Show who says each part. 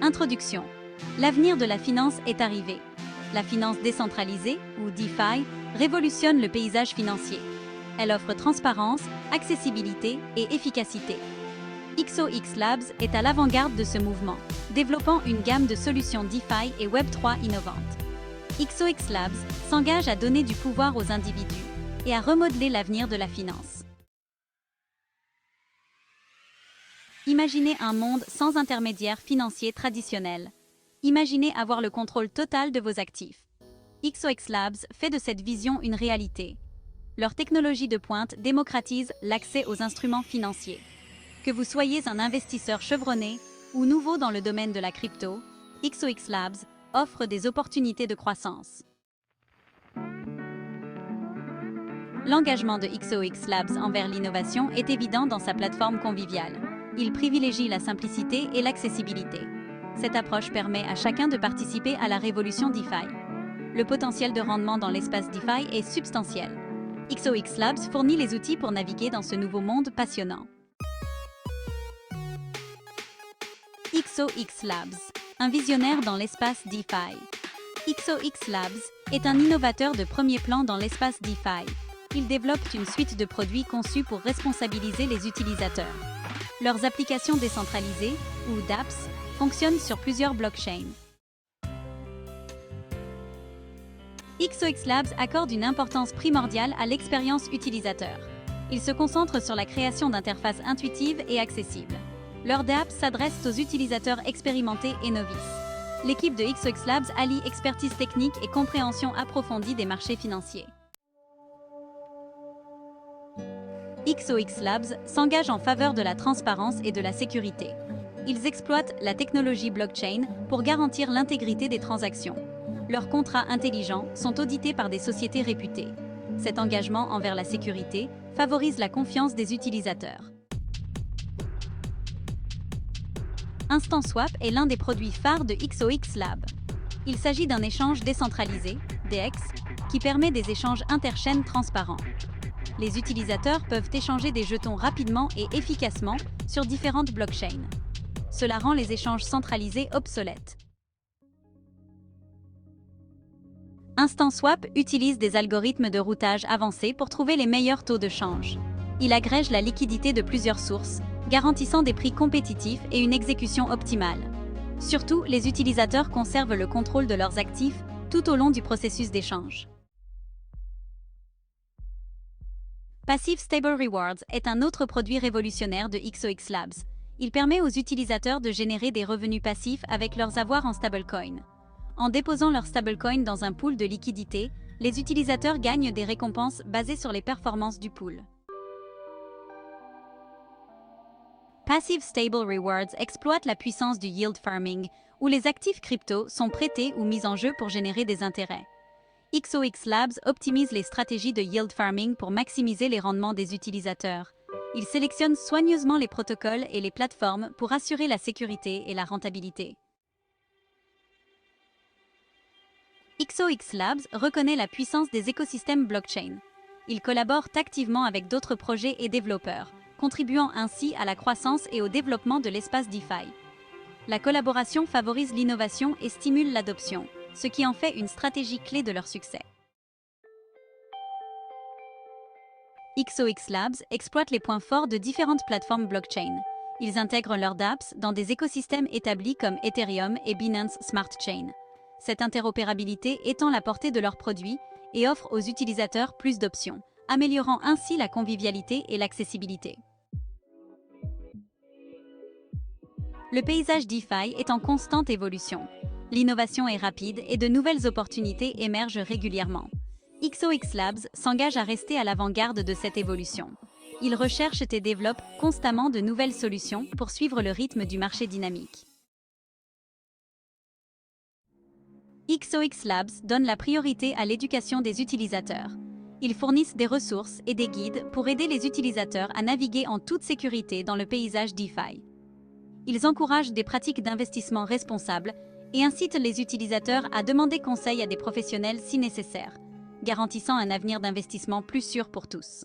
Speaker 1: Introduction. L'avenir de la finance est arrivé. La finance décentralisée, ou DeFi, révolutionne le paysage financier. Elle offre transparence, accessibilité et efficacité. XOX Labs est à l'avant-garde de ce mouvement, développant une gamme de solutions DeFi et Web3 innovantes. XOX Labs s'engage à donner du pouvoir aux individus et à remodeler l'avenir de la finance. Imaginez un monde sans intermédiaires financiers traditionnels. Imaginez avoir le contrôle total de vos actifs. XOX Labs fait de cette vision une réalité. Leur technologie de pointe démocratise l'accès aux instruments financiers. Que vous soyez un investisseur chevronné ou nouveau dans le domaine de la crypto, XOX Labs offre des opportunités de croissance. L'engagement de XOX Labs envers l'innovation est évident dans sa plateforme conviviale. Il privilégie la simplicité et l'accessibilité. Cette approche permet à chacun de participer à la révolution DeFi. Le potentiel de rendement dans l'espace DeFi est substantiel. XOX Labs fournit les outils pour naviguer dans ce nouveau monde passionnant. XOX Labs, un visionnaire dans l'espace DeFi. XOX Labs est un innovateur de premier plan dans l'espace DeFi. Il développe une suite de produits conçus pour responsabiliser les utilisateurs. Leurs applications décentralisées, ou dApps, fonctionnent sur plusieurs blockchains. XOX Labs accorde une importance primordiale à l'expérience utilisateur. Il se concentre sur la création d'interfaces intuitives et accessibles. Leurs dApps s'adressent aux utilisateurs expérimentés et novices. L'équipe de XOX Labs allie expertise technique et compréhension approfondie des marchés financiers. XOX Labs s'engage en faveur de la transparence et de la sécurité. Ils exploitent la technologie blockchain pour garantir l'intégrité des transactions. Leurs contrats intelligents sont audités par des sociétés réputées. Cet engagement envers la sécurité favorise la confiance des utilisateurs. InstantSwap est l'un des produits phares de XOX Labs. Il s'agit d'un échange décentralisé, DEX, qui permet des échanges interchaînes transparents. Les utilisateurs peuvent échanger des jetons rapidement et efficacement sur différentes blockchains. Cela rend les échanges centralisés obsolètes. InstantSwap utilise des algorithmes de routage avancés pour trouver les meilleurs taux de change. Il agrège la liquidité de plusieurs sources, garantissant des prix compétitifs et une exécution optimale. Surtout, les utilisateurs conservent le contrôle de leurs actifs tout au long du processus d'échange. Passive Stable Rewards est un autre produit révolutionnaire de XOX Labs. Il permet aux utilisateurs de générer des revenus passifs avec leurs avoirs en stablecoin. En déposant leur stablecoin dans un pool de liquidité, les utilisateurs gagnent des récompenses basées sur les performances du pool. Passive Stable Rewards exploite la puissance du yield farming, où les actifs crypto sont prêtés ou mis en jeu pour générer des intérêts. XOX Labs optimise les stratégies de yield farming pour maximiser les rendements des utilisateurs. Il sélectionne soigneusement les protocoles et les plateformes pour assurer la sécurité et la rentabilité. XOX Labs reconnaît la puissance des écosystèmes blockchain. Il collabore activement avec d'autres projets et développeurs, contribuant ainsi à la croissance et au développement de l'espace DeFi. La collaboration favorise l'innovation et stimule l'adoption, ce qui en fait une stratégie clé de leur succès. XOX Labs exploite les points forts de différentes plateformes blockchain. Ils intègrent leurs dApps dans des écosystèmes établis comme Ethereum et Binance Smart Chain. Cette interopérabilité étend la portée de leurs produits et offre aux utilisateurs plus d'options, améliorant ainsi la convivialité et l'accessibilité. Le paysage DeFi est en constante évolution. L'innovation est rapide et de nouvelles opportunités émergent régulièrement. XOX Labs s'engage à rester à l'avant-garde de cette évolution. Il recherche et développe constamment de nouvelles solutions pour suivre le rythme du marché dynamique. XOX Labs donne la priorité à l'éducation des utilisateurs. Ils fournissent des ressources et des guides pour aider les utilisateurs à naviguer en toute sécurité dans le paysage DeFi. Ils encouragent des pratiques d'investissement responsables et incitent les utilisateurs à demander conseil à des professionnels si nécessaire, garantissant un avenir d'investissement plus sûr pour tous.